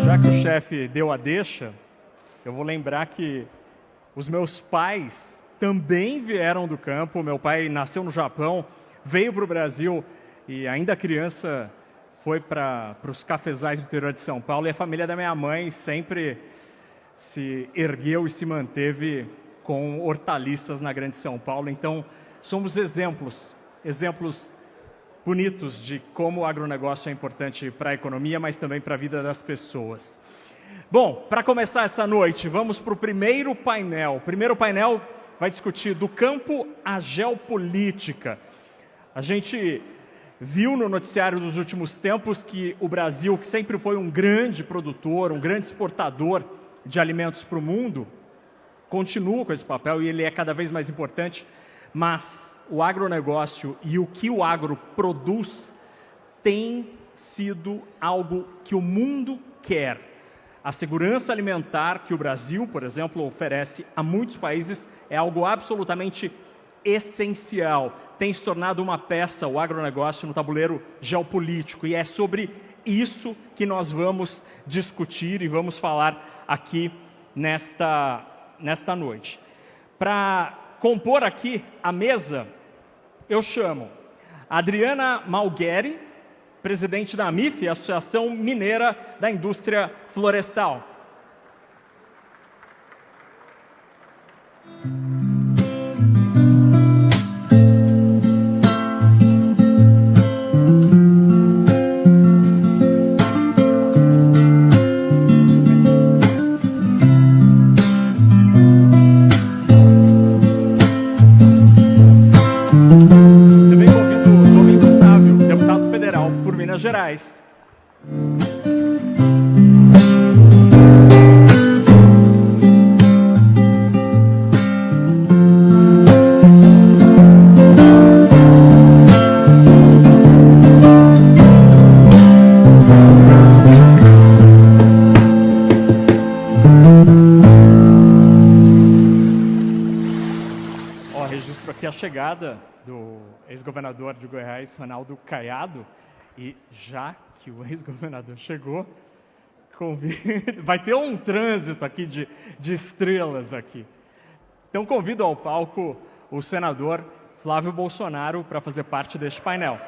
Já que o chefe deu a deixa, eu vou lembrar que os meus pais também vieram do campo. Meu pai nasceu no Japão, veio para o Brasil e ainda criança foi para os cafezais do interior de São Paulo. E a família da minha mãe sempre se ergueu e se manteve com hortaliças na Grande São Paulo. Então, somos exemplos bonitos de como o agronegócio é importante para a economia, mas também para a vida das pessoas. Bom, para começar essa noite, vamos para o primeiro painel. O primeiro painel vai discutir do campo à geopolítica. A gente viu no noticiário dos últimos tempos que o Brasil, que sempre foi um grande produtor, um grande exportador de alimentos para o mundo, continua com esse papel e ele é cada vez mais importante, mas o agronegócio e o que o agro produz tem sido algo que o mundo quer. A segurança alimentar que o Brasil, por exemplo, oferece a muitos países é algo absolutamente essencial. Tem se tornado uma peça, o agronegócio, no tabuleiro geopolítico, e é sobre isso que nós vamos discutir e vamos falar aqui nesta noite. Para compor aqui a mesa, eu chamo a Adriana Malgueri, presidente da AMIF, Associação Mineira da Indústria Florestal. Gerais. Registro aqui a chegada do ex-governador de Goiás, Ronaldo Caiado. E já que o ex-governador chegou, vai ter um trânsito aqui de estrelas aqui. Então convido ao palco o senador Flávio Bolsonaro para fazer parte deste painel.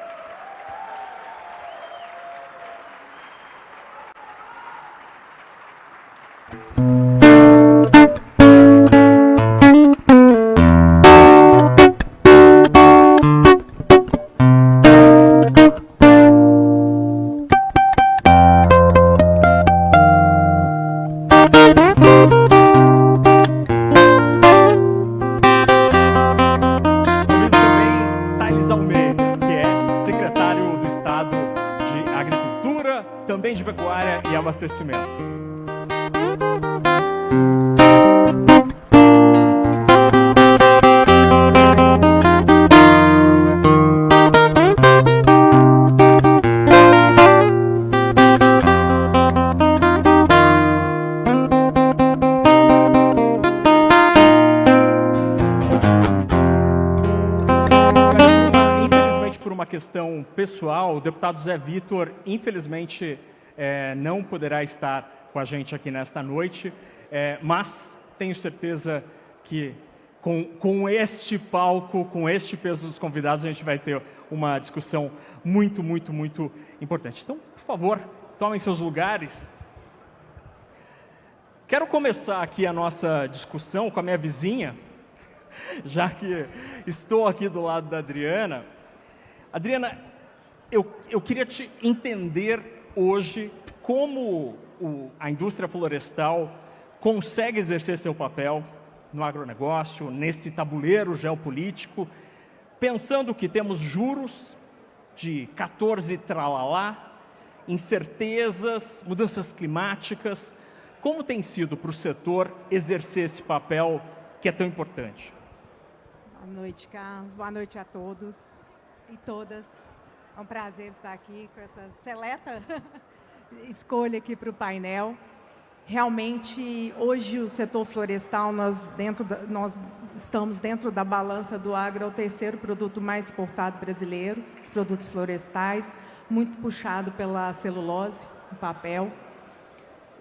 Pessoal, o deputado Zé Vitor, infelizmente, não poderá estar com a gente aqui nesta noite, mas tenho certeza que com este palco, com este peso dos convidados, a gente vai ter uma discussão muito, muito, muito importante. Então, por favor, tomem seus lugares. Quero começar aqui a nossa discussão com a minha vizinha, já que estou aqui do lado da Adriana. Adriana, eu queria te entender hoje como a indústria florestal consegue exercer seu papel no agronegócio, nesse tabuleiro geopolítico, pensando que temos juros de 14 tralalá, incertezas, mudanças climáticas. Como tem sido para o setor exercer esse papel que é tão importante? Boa noite, Carlos. Boa noite a todos e todas. É um prazer estar aqui com essa seleta escolha aqui para o painel. Realmente, hoje o setor florestal, nós estamos dentro da balança do agro, é o terceiro produto mais exportado brasileiro, os produtos florestais, muito puxado pela celulose, o papel.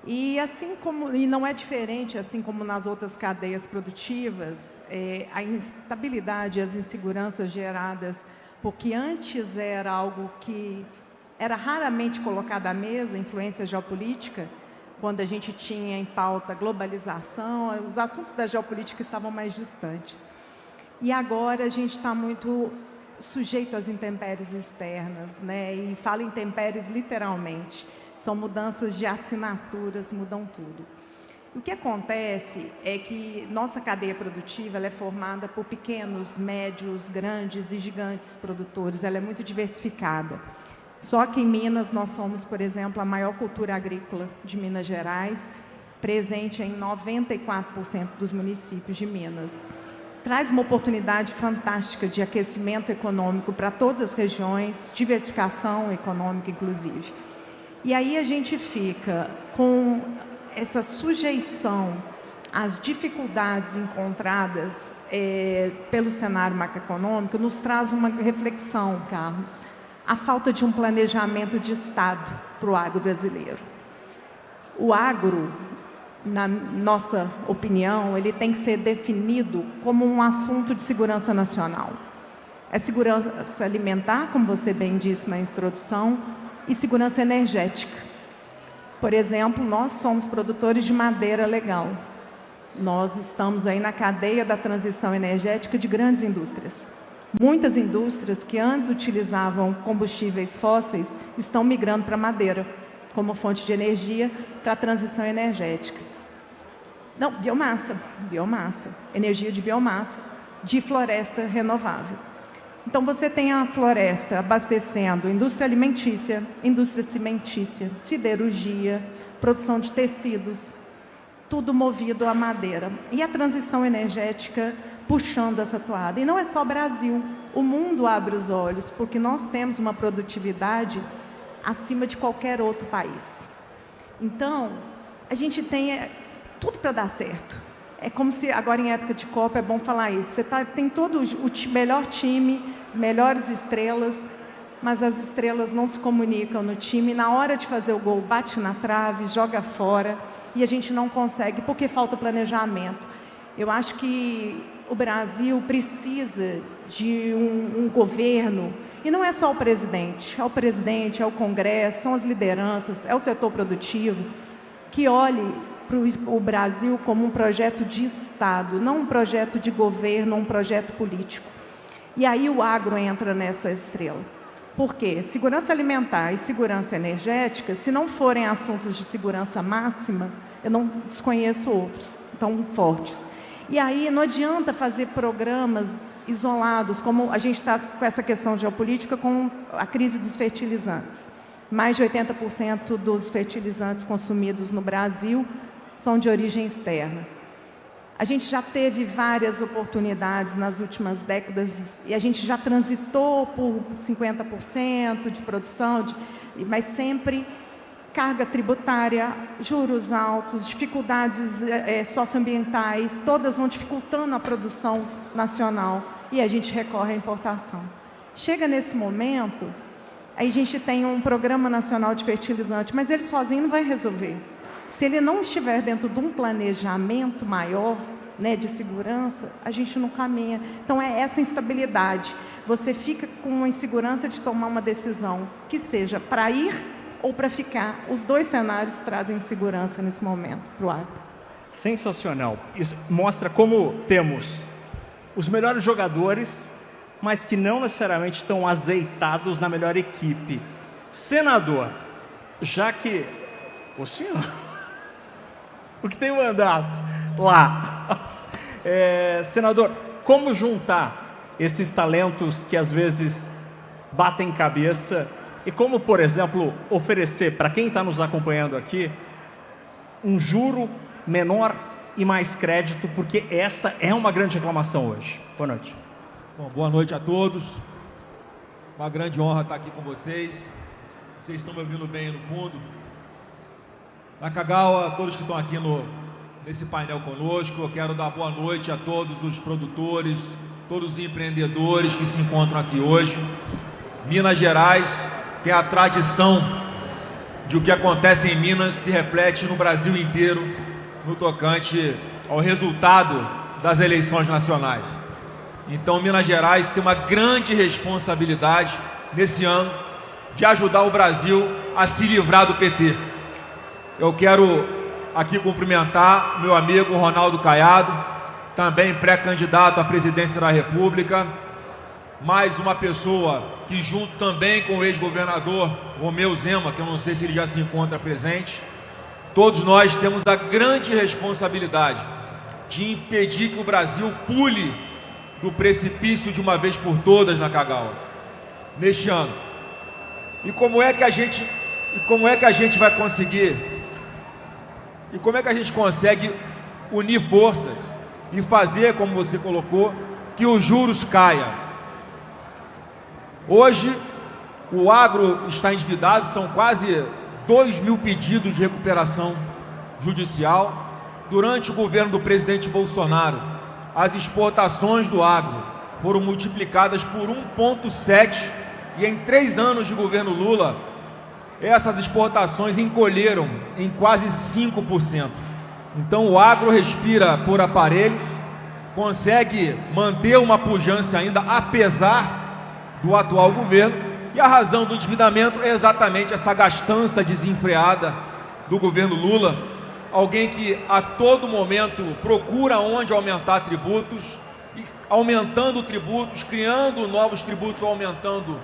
E assim como, e não é diferente, assim como nas outras cadeias produtivas, a instabilidade e as inseguranças geradas, porque antes era algo que era raramente colocado à mesa, influência geopolítica, quando a gente tinha em pauta globalização, os assuntos da geopolítica estavam mais distantes. E agora a gente está muito sujeito às intempéries externas, né? E falo intempéries literalmente. São mudanças de assinaturas, mudam tudo. O que acontece é que nossa cadeia produtiva ela é formada por pequenos, médios, grandes e gigantes produtores. Ela é muito diversificada. Só que em Minas nós somos, por exemplo, a maior cultura agrícola de Minas Gerais, presente em 94% dos municípios de Minas. Traz uma oportunidade fantástica de aquecimento econômico para todas as regiões, diversificação econômica, inclusive. E aí a gente fica com essa sujeição às dificuldades encontradas pelo cenário macroeconômico, nos traz uma reflexão, Carlos, a falta de um planejamento de Estado para o agro brasileiro. O agro, na nossa opinião, ele tem que ser definido como um assunto de segurança nacional. É segurança alimentar, como você bem disse na introdução, e segurança energética. Por exemplo, nós somos produtores de madeira legal. Nós estamos aí na cadeia da transição energética de grandes indústrias. Muitas indústrias que antes utilizavam combustíveis fósseis estão migrando para a madeira, como fonte de energia para a transição energética. Não, biomassa, energia de biomassa, de floresta renovável. Então, você tem a floresta abastecendo indústria alimentícia, indústria cimentícia, siderurgia, produção de tecidos, tudo movido à madeira. E a transição energética puxando essa toada. E não é só o Brasil, o mundo abre os olhos, porque nós temos uma produtividade acima de qualquer outro país. Então, a gente tem tudo para dar certo. É como se, agora em época de Copa, é bom falar isso, você tem todo o melhor time, as melhores estrelas, mas as estrelas não se comunicam no time, na hora de fazer o gol, bate na trave, joga fora, e a gente não consegue, porque falta planejamento. Eu acho que o Brasil precisa de um governo, e não é só o presidente, é o Congresso, são as lideranças, é o setor produtivo, que olhe para o Brasil como um projeto de Estado, não um projeto de governo, um projeto político. E aí o agro entra nessa estrela. Por quê? Segurança alimentar e segurança energética, se não forem assuntos de segurança máxima, eu não desconheço outros tão fortes. E aí não adianta fazer programas isolados, como a gente está com essa questão geopolítica, com a crise dos fertilizantes. Mais de 80% dos fertilizantes consumidos no Brasil são de origem externa. A gente já teve várias oportunidades nas últimas décadas e a gente já transitou por 50% de produção, mas sempre carga tributária, juros altos, dificuldades socioambientais, todas vão dificultando a produção nacional e a gente recorre à importação. Chega nesse momento, aí a gente tem um Programa Nacional de Fertilizante, mas ele sozinho não vai resolver. Se ele não estiver dentro de um planejamento maior, né, de segurança, a gente não caminha. Então, é essa instabilidade. Você fica com a insegurança de tomar uma decisão que seja para ir ou para ficar. Os dois cenários trazem insegurança nesse momento para o agro. Sensacional. Isso mostra como temos os melhores jogadores, mas que não necessariamente estão azeitados na melhor equipe. Senador, já que o senhor, o que tem mandado lá, senador, como juntar esses talentos que às vezes batem cabeça e como, por exemplo, oferecer para quem está nos acompanhando aqui um juro menor e mais crédito, porque essa é uma grande reclamação hoje. Boa noite. Bom, boa noite a todos. Uma grande honra estar aqui com vocês. Vocês estão me ouvindo bem no fundo. Nakagawa, todos que estão aqui nesse painel conosco, eu quero dar boa noite a todos os produtores, todos os empreendedores que se encontram aqui hoje. Minas Gerais tem a tradição de o que acontece em Minas se reflete no Brasil inteiro no tocante ao resultado das eleições nacionais. Então, Minas Gerais tem uma grande responsabilidade nesse ano de ajudar o Brasil a se livrar do PT. Eu quero aqui cumprimentar meu amigo Ronaldo Caiado, também pré-candidato à presidência da República, mais uma pessoa que, junto também com o ex-governador Romeu Zema, que eu não sei se ele já se encontra presente, todos nós temos a grande responsabilidade de impedir que o Brasil pule do precipício de uma vez por todas na Kagawa, neste ano. E como é que a gente vai conseguir? E como é que a gente consegue unir forças e fazer, como você colocou, que os juros caiam? Hoje, o agro está endividado, são quase 2.000 pedidos de recuperação judicial. Durante o governo do presidente Bolsonaro, as exportações do agro foram multiplicadas por 1,7, e em 3 anos de governo Lula, essas exportações encolheram em quase 5%. Então o agro respira por aparelhos, consegue manter uma pujança ainda apesar do atual governo, e a razão do endividamento é exatamente essa gastança desenfreada do governo Lula, alguém que a todo momento procura onde aumentar tributos, e aumentando tributos, criando novos tributos, aumentando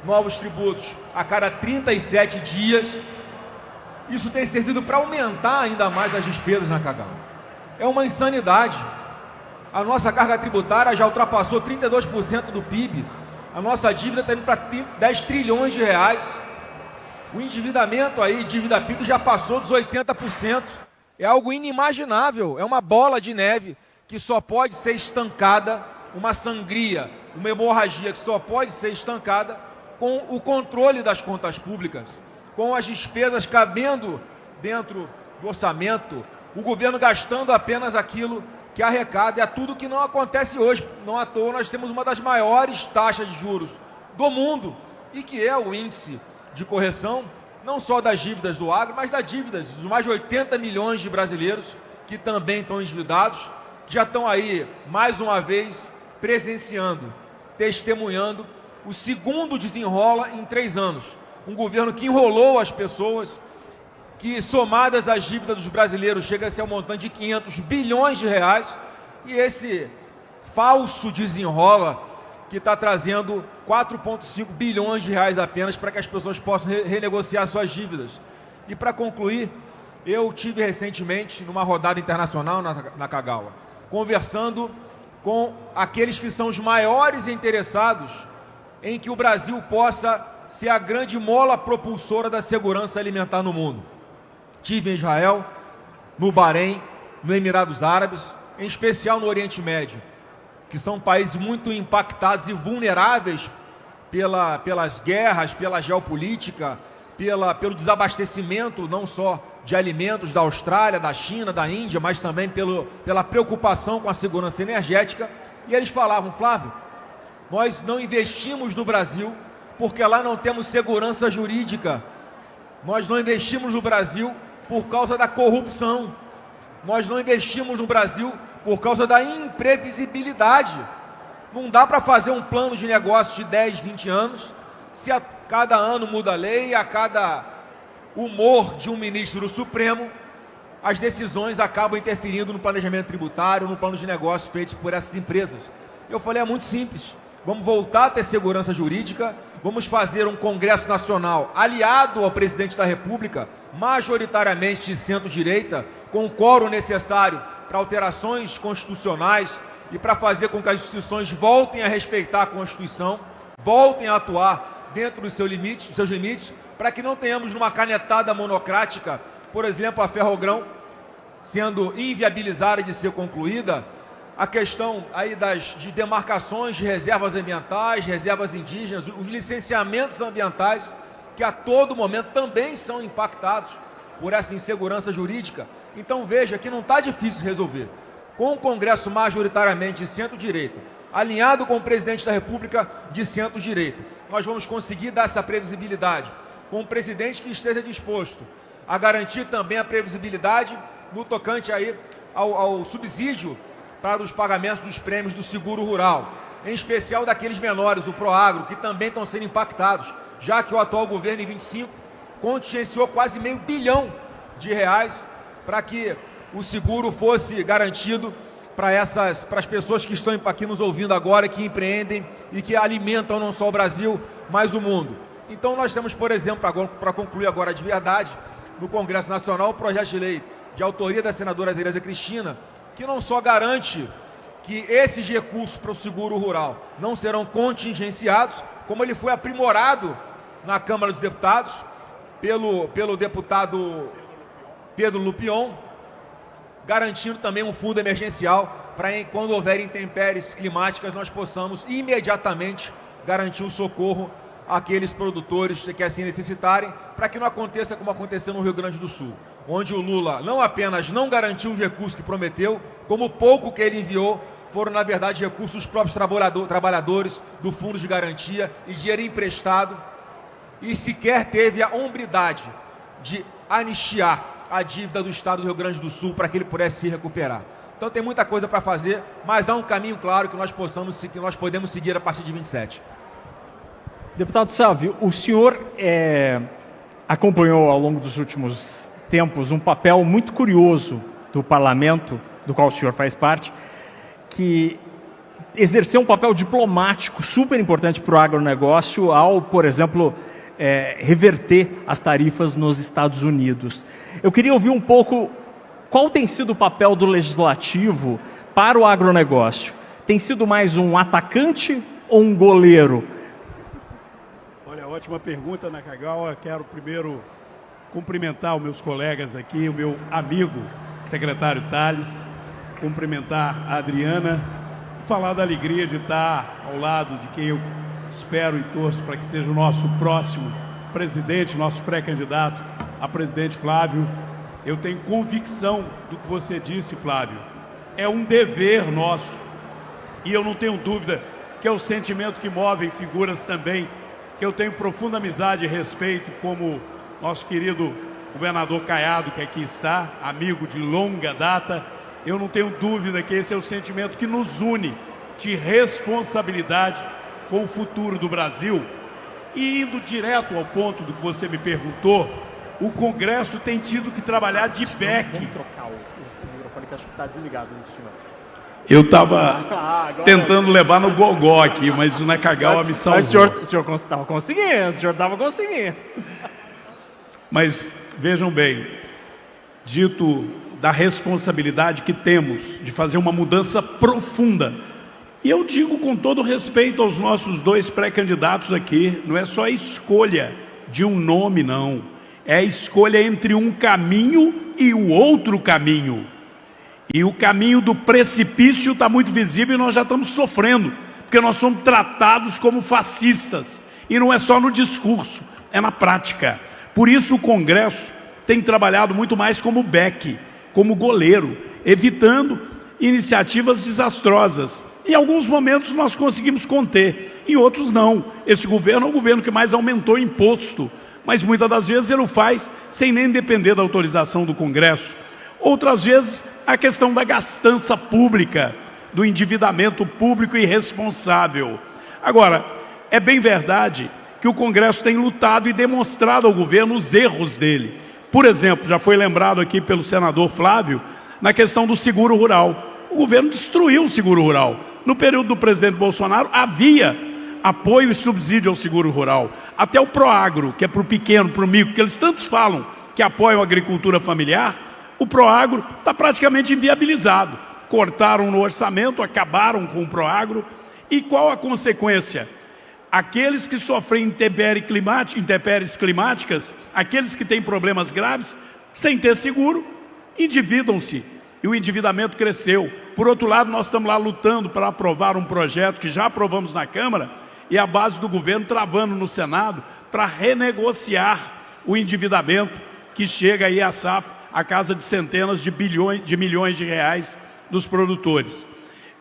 novos tributos a cada 37 dias. Isso tem servido para aumentar ainda mais as despesas na Kagawa. É uma insanidade. A nossa carga tributária já ultrapassou 32% do PIB. A nossa dívida está indo para 10 trilhões de reais. O endividamento aí, dívida PIB, já passou dos 80%. É algo inimaginável. É uma bola de neve que só pode ser estancada, uma sangria, uma hemorragia que só pode ser estancada com o controle das contas públicas, com as despesas cabendo dentro do orçamento, o governo gastando apenas aquilo que arrecada. É tudo que não acontece hoje. Não à toa nós temos uma das maiores taxas de juros do mundo, e que é o índice de correção não só das dívidas do agro, mas das dívidas dos mais de 80 milhões de brasileiros que também estão endividados, que já estão aí mais uma vez presenciando, testemunhando o segundo desenrola em 3 anos. Um governo que enrolou as pessoas, que somadas as dívidas dos brasileiros chega a ser um montante de 500 bilhões de reais, e esse falso desenrola que está trazendo 4,5 bilhões de reais apenas para que as pessoas possam renegociar suas dívidas. E para concluir, eu tive recentemente numa rodada internacional na Kagawa, conversando com aqueles que são os maiores interessados em que o Brasil possa ser a grande mola propulsora da segurança alimentar no mundo. Tive em Israel, no Bahrein, no Emirados Árabes, em especial no Oriente Médio, que são países muito impactados e vulneráveis pelas guerras, pela geopolítica, pelo desabastecimento não só de alimentos da Austrália, da China, da Índia, mas também pela preocupação com a segurança energética. E eles falavam: Flávio, nós não investimos no Brasil porque lá não temos segurança jurídica. Nós não investimos no Brasil por causa da corrupção. Nós não investimos no Brasil por causa da imprevisibilidade. Não dá para fazer um plano de negócio de 10, 20 anos, se a cada ano muda a lei, a cada humor de um ministro do Supremo, as decisões acabam interferindo no planejamento tributário, no plano de negócios feitos por essas empresas. Eu falei: é muito simples. Vamos voltar a ter segurança jurídica, vamos fazer um Congresso Nacional aliado ao presidente da República, majoritariamente de centro-direita, com o quórum necessário para alterações constitucionais e para fazer com que as instituições voltem a respeitar a Constituição, voltem a atuar dentro dos seus limites, para que não tenhamos numa canetada monocrática, por exemplo, a Ferrogrão sendo inviabilizada de ser concluída, a questão aí de demarcações de reservas ambientais, reservas indígenas, os licenciamentos ambientais, que a todo momento também são impactados por essa insegurança jurídica. Então veja que não está difícil resolver. Com o Congresso majoritariamente de centro-direita, alinhado com o presidente da República de centro-direita, nós vamos conseguir dar essa previsibilidade com um presidente que esteja disposto a garantir também a previsibilidade no tocante aí ao subsídio para os pagamentos dos prêmios do seguro rural, em especial daqueles menores do Proagro, que também estão sendo impactados, já que o atual governo, em 25, contingenciou quase R$500 bilhão para que o seguro fosse garantido para as pessoas que estão aqui nos ouvindo agora, que empreendem e que alimentam não só o Brasil, mas o mundo. Então nós temos, por exemplo, para concluir agora de verdade, no Congresso Nacional, o projeto de lei de autoria da senadora Tereza Cristina, que não só garante que esses recursos para o seguro rural não serão contingenciados, como ele foi aprimorado na Câmara dos Deputados pelo deputado Pedro Lupion, garantindo também um fundo emergencial para, quando houver intempéries climáticas, nós possamos imediatamente garantir o socorro àqueles produtores que assim necessitarem, para que não aconteça como aconteceu no Rio Grande do Sul, onde o Lula não apenas não garantiu os recursos que prometeu, como o pouco que ele enviou foram, na verdade, recursos dos próprios trabalhadores do Fundo de Garantia e dinheiro emprestado, e sequer teve a hombridade de anistiar a dívida do Estado do Rio Grande do Sul para que ele pudesse se recuperar. Então tem muita coisa para fazer, mas há um caminho claro que nós podemos seguir a partir de 27. Deputado Salvi, o senhor acompanhou ao longo dos últimos tempos um papel muito curioso do parlamento, do qual o senhor faz parte, que exerceu um papel diplomático super importante para o agronegócio ao, por exemplo, reverter as tarifas nos Estados Unidos. Eu queria ouvir um pouco qual tem sido o papel do legislativo para o agronegócio. Tem sido mais um atacante ou um goleiro? Olha, ótima pergunta, Nakagawa. Quero primeiro cumprimentar os meus colegas aqui, o meu amigo, secretário Tales, cumprimentar a Adriana, falar da alegria de estar ao lado de quem eu espero e torço para que seja o nosso próximo presidente, nosso pré-candidato a presidente, Flávio. Eu tenho convicção do que você disse, Flávio. É um dever nosso, e eu não tenho dúvida que é o sentimento que move figuras também, que eu tenho profunda amizade e respeito, como nosso querido governador Caiado, que aqui está, amigo de longa data. Eu não tenho dúvida que esse é o sentimento que nos une, de responsabilidade com o futuro do Brasil. E indo direto ao ponto do que você me perguntou, o Congresso tem tido que trabalhar de back. Vamos trocar o microfone, que acho que está desligado no senhor. Eu estava tentando levar no gogó aqui, mas o Nakagawa me salvou. Mas o senhor estava conseguindo, Mas vejam bem, dito da responsabilidade que temos de fazer uma mudança profunda, e eu digo com todo respeito aos nossos dois pré-candidatos aqui, não é só a escolha de um nome, não. É a escolha entre um caminho e o outro caminho. E o caminho do precipício está muito visível e nós já estamos sofrendo, porque nós somos tratados como fascistas. E não é só no discurso, é na prática. Por isso o Congresso tem trabalhado muito mais como back, como goleiro, evitando iniciativas desastrosas. Em alguns momentos nós conseguimos conter, em outros não. Esse governo é o governo que mais aumentou imposto, mas muitas das vezes ele o faz sem nem depender da autorização do Congresso. Outras vezes a questão da gastança pública, do endividamento público irresponsável. Agora, é bem verdade que o Congresso tem lutado e demonstrado ao governo os erros dele. Por exemplo, já foi lembrado aqui pelo senador Flávio, na questão do seguro rural. O governo destruiu o seguro rural. No período do presidente Bolsonaro, havia apoio e subsídio ao seguro rural. Até o Proagro, que é para o pequeno, para o micro, que eles tantos falam que apoiam a agricultura familiar, o Proagro está praticamente inviabilizado. Cortaram no orçamento, acabaram com o Proagro. E qual a consequência? Aqueles que sofrem intempéries climáticas, aqueles que têm problemas graves, sem ter seguro, endividam-se. E o endividamento cresceu. Por outro lado, nós estamos lá lutando para aprovar um projeto que já aprovamos na Câmara e a base do governo travando no Senado para renegociar o endividamento que chega aí à casa de centenas de milhões de reais dos produtores.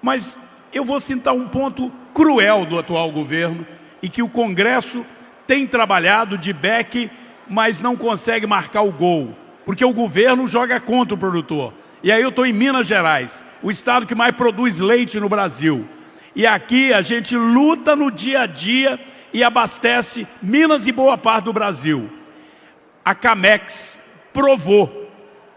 Mas eu vou citar um ponto cruel do atual governo e que o Congresso tem trabalhado de back mas não consegue marcar o gol, porque o governo joga contra o produtor. E aí eu estou em Minas Gerais, o estado que mais produz leite no Brasil. E aqui a gente luta no dia a dia e abastece Minas e boa parte do Brasil. A Camex provou,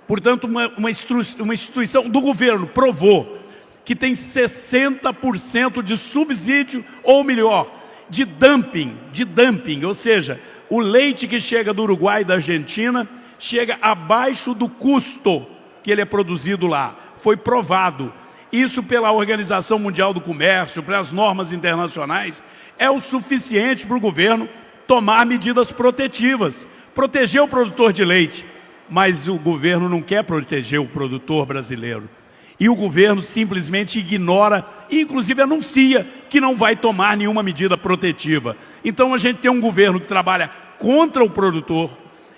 portanto uma instituição do governo provou que tem 60% de subsídio, ou melhor, de dumping, ou seja, o leite que chega do Uruguai e da Argentina chega abaixo do custo que ele é produzido lá. Foi provado. Isso pela Organização Mundial do Comércio, pelas normas internacionais, é o suficiente para o governo tomar medidas protetivas, proteger o produtor de leite. Mas o governo não quer proteger o produtor brasileiro. E o governo simplesmente ignora e inclusive anuncia que não vai tomar nenhuma medida protetiva. Então a gente tem um governo que trabalha contra o produtor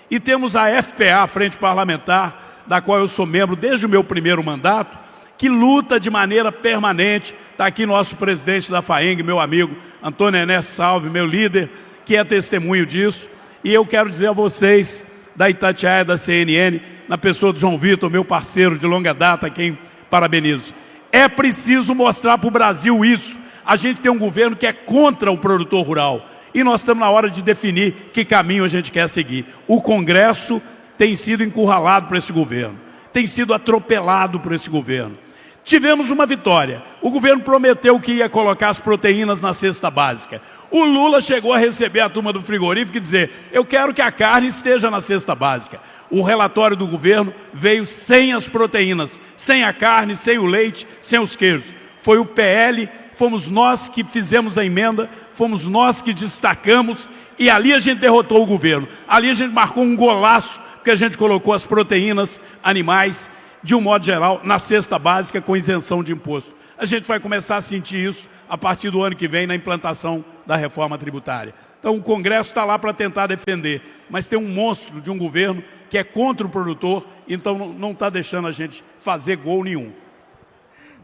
e temos a FPA, a Frente Parlamentar, da qual eu sou membro desde o meu primeiro mandato, que luta de maneira permanente. Está aqui nosso presidente da FAENG, meu amigo Antônio Ené Salve, meu líder, que é testemunho disso. E eu quero dizer a vocês, da Itatiaia, da CNN, na pessoa do João Vitor, meu parceiro de longa data, a quem parabenizo. É preciso mostrar para o Brasil isso. A gente tem um governo que é contra o produtor rural. E nós estamos na hora de definir que caminho a gente quer seguir. O Congresso tem sido encurralado por esse governo. Tem sido atropelado por esse governo. Tivemos uma vitória. O governo prometeu que ia colocar as proteínas na cesta básica. O Lula chegou a receber a turma do frigorífico e dizer: eu quero que a carne esteja na cesta básica. O relatório do governo veio sem as proteínas, sem a carne, sem o leite, sem os queijos. Foi o PL, fomos nós que fizemos a emenda, fomos nós que destacamos e ali a gente derrotou o governo. Ali a gente marcou um golaço, porque a gente colocou as proteínas animais, de um modo geral, na cesta básica com isenção de imposto. A gente vai começar a sentir isso a partir do ano que vem na implantação da reforma tributária. Então o Congresso está lá para tentar defender, mas tem um monstro de um governo que é contra o produtor, então não está deixando a gente fazer gol nenhum.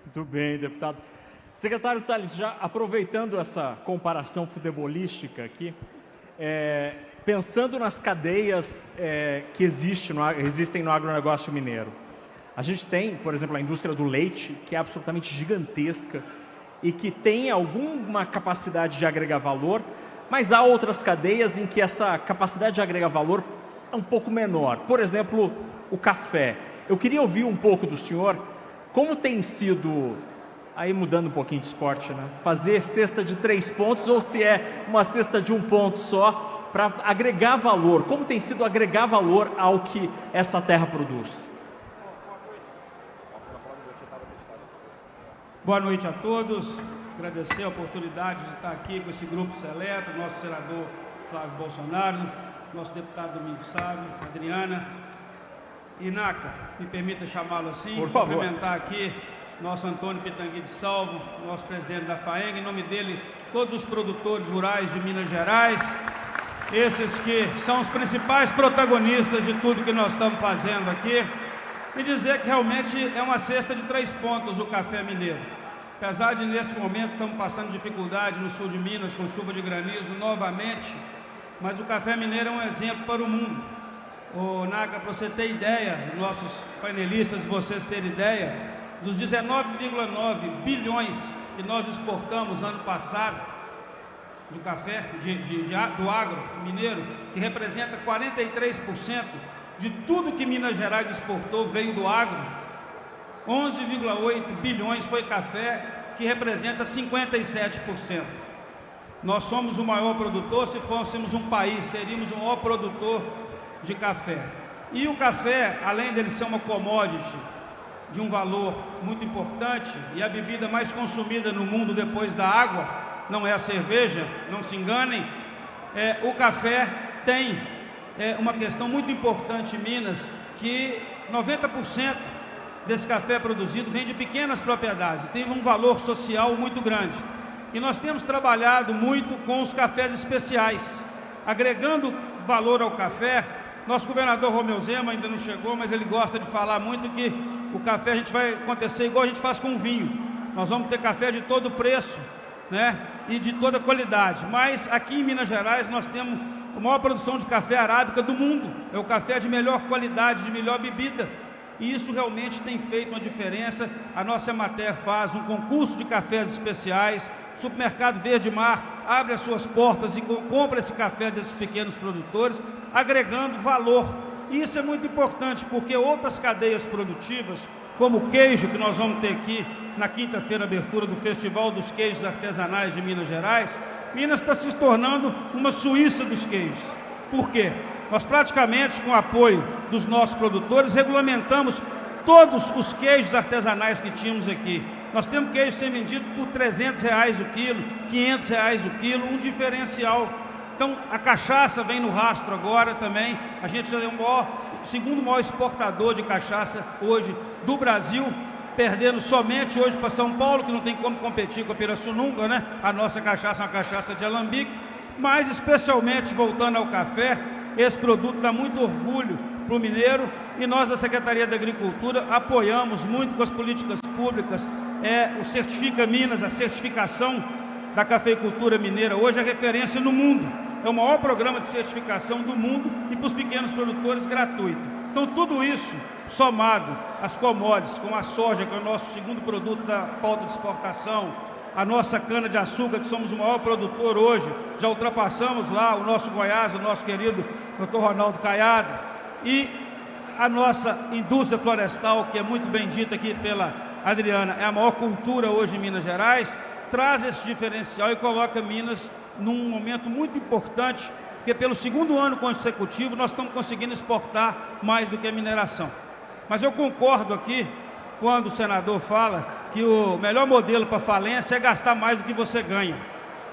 Muito bem, deputado. Secretário Tales, já aproveitando essa comparação futebolística aqui, pensando nas cadeias que existem no agronegócio mineiro, a gente tem, por exemplo, a indústria do leite, que é absolutamente gigantesca e que tem alguma capacidade de agregar valor, mas há outras cadeias em que essa capacidade de agregar valor é um pouco menor. Por exemplo, o café. Eu queria ouvir um pouco do senhor como tem sido, aí mudando um pouquinho de esporte, né? Fazer cesta de 3 pontos ou se é uma cesta de 1 ponto só para agregar valor. Como tem sido agregar valor ao que essa terra produz? Boa noite a todos. Agradecer a oportunidade de estar aqui com esse grupo seleto, nosso senador Flávio Bolsonaro, nosso deputado Domingos Sávio, Adriana e Naca, me permita chamá-lo assim. Por favor. Cumprimentar aqui nosso Antônio Pitangui de Salvo, nosso presidente da FAENG, em nome dele, todos os produtores rurais de Minas Gerais, esses que são os principais protagonistas de tudo que nós estamos fazendo aqui, e dizer que realmente é uma cesta de 3 pontos o café mineiro. Apesar de nesse momento estamos passando dificuldade no sul de Minas com chuva de granizo novamente, mas o café mineiro é um exemplo para o mundo. Ô Naca, para você ter ideia, nossos panelistas, vocês terem ideia, dos 19,9 bilhões que nós exportamos ano passado de café, do agro mineiro, que representa 43%, de tudo que Minas Gerais exportou veio do agro. 11,8 bilhões foi café, que representa 57%. Nós somos o maior produtor. Se fôssemos um país, seríamos o maior produtor de café. E o café, além dele ser uma commodity de um valor muito importante e a bebida mais consumida no mundo depois da água, não é a cerveja, não se enganem, o café tem uma questão muito importante em Minas, que 90% desse café produzido vem de pequenas propriedades, tem um valor social muito grande. E nós temos trabalhado muito com os cafés especiais, agregando valor ao café. Nosso governador Romeu Zema ainda não chegou, mas ele gosta de falar muito que o café a gente vai acontecer igual a gente faz com o vinho. Nós vamos ter café de todo preço, né? E de toda qualidade. Mas aqui em Minas Gerais nós temos a maior produção de café arábica do mundo. É o café de melhor qualidade, de melhor bebida. E isso realmente tem feito uma diferença. A nossa Emater faz um concurso de cafés especiais. O Supermercado Verde Mar abre as suas portas e compra esse café desses pequenos produtores, agregando valor. E isso é muito importante, porque outras cadeias produtivas, como o queijo, que nós vamos ter aqui na quinta-feira, abertura do Festival dos Queijos Artesanais de Minas Gerais, Minas está se tornando uma Suíça dos queijos. Por quê? Nós praticamente, com o apoio dos nossos produtores, regulamentamos todos os queijos artesanais que tínhamos aqui. Nós temos queijo sendo vendido por R$300 o quilo, R$500 o quilo, um diferencial. Então, a cachaça vem no rastro agora também. A gente já é o segundo maior exportador de cachaça hoje do Brasil, perdendo somente hoje para São Paulo, que não tem como competir com a Pirassununga, né? A nossa cachaça é uma cachaça de alambique. Mas, especialmente, voltando ao café, esse produto dá muito orgulho para o mineiro, e nós da Secretaria da Agricultura apoiamos muito com as políticas públicas, o Certifica Minas, a certificação da cafeicultura mineira, hoje é referência no mundo, é o maior programa de certificação do mundo e para os pequenos produtores gratuito. Então tudo isso somado às commodities, como a soja, que é o nosso segundo produto da pauta de exportação, a nossa cana-de-açúcar, que somos o maior produtor hoje, já ultrapassamos lá o nosso Goiás, o nosso querido Dr. Ronaldo Caiado, e a nossa indústria florestal, que é muito bem dita aqui pela Adriana, é a maior cultura hoje em Minas Gerais, traz esse diferencial e coloca Minas num momento muito importante, porque pelo segundo ano consecutivo nós estamos conseguindo exportar mais do que a mineração. Mas eu concordo aqui, quando o senador fala que o melhor modelo para falência é gastar mais do que você ganha.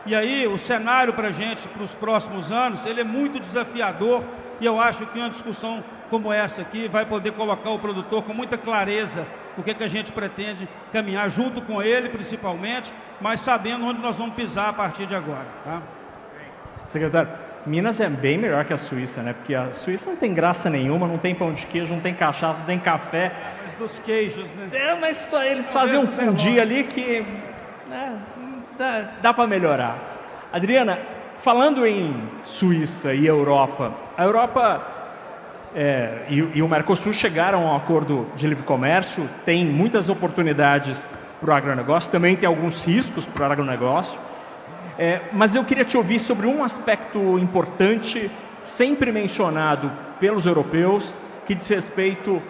E aí o cenário para a gente, para os próximos anos, ele é muito desafiador, e eu acho que uma discussão como essa aqui vai poder colocar o produtor com muita clareza o que a gente pretende caminhar junto com ele, principalmente, mas sabendo onde nós vamos pisar a partir de agora. Tá? Secretário, Minas é bem melhor que a Suíça, né? Porque a Suíça não tem graça nenhuma, não tem pão de queijo, não tem cachaça, não tem café. Mas dos queijos, né? Mas só eles fazem um fundi ali que dá para melhorar. Adriana, falando em Suíça e Europa, a Europa e o Mercosul chegaram a um acordo de livre comércio, tem muitas oportunidades para o agronegócio, também tem alguns riscos para o agronegócio. Mas eu queria te ouvir sobre um aspecto importante, sempre mencionado pelos europeus, que diz respeito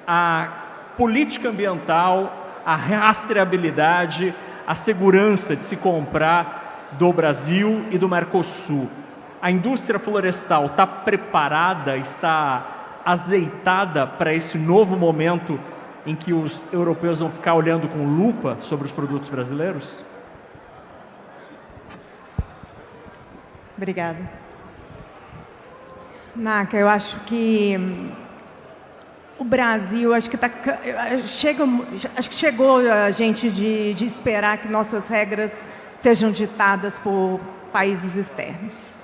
à política ambiental, à rastreabilidade, à segurança de se comprar do Brasil e do Mercosul. A indústria florestal está preparada, está azeitada para esse novo momento em que os europeus vão ficar olhando com lupa sobre os produtos brasileiros? Obrigada. Naca, eu acho que o Brasil, acho que chegou a gente de esperar que nossas regras sejam ditadas por países externos.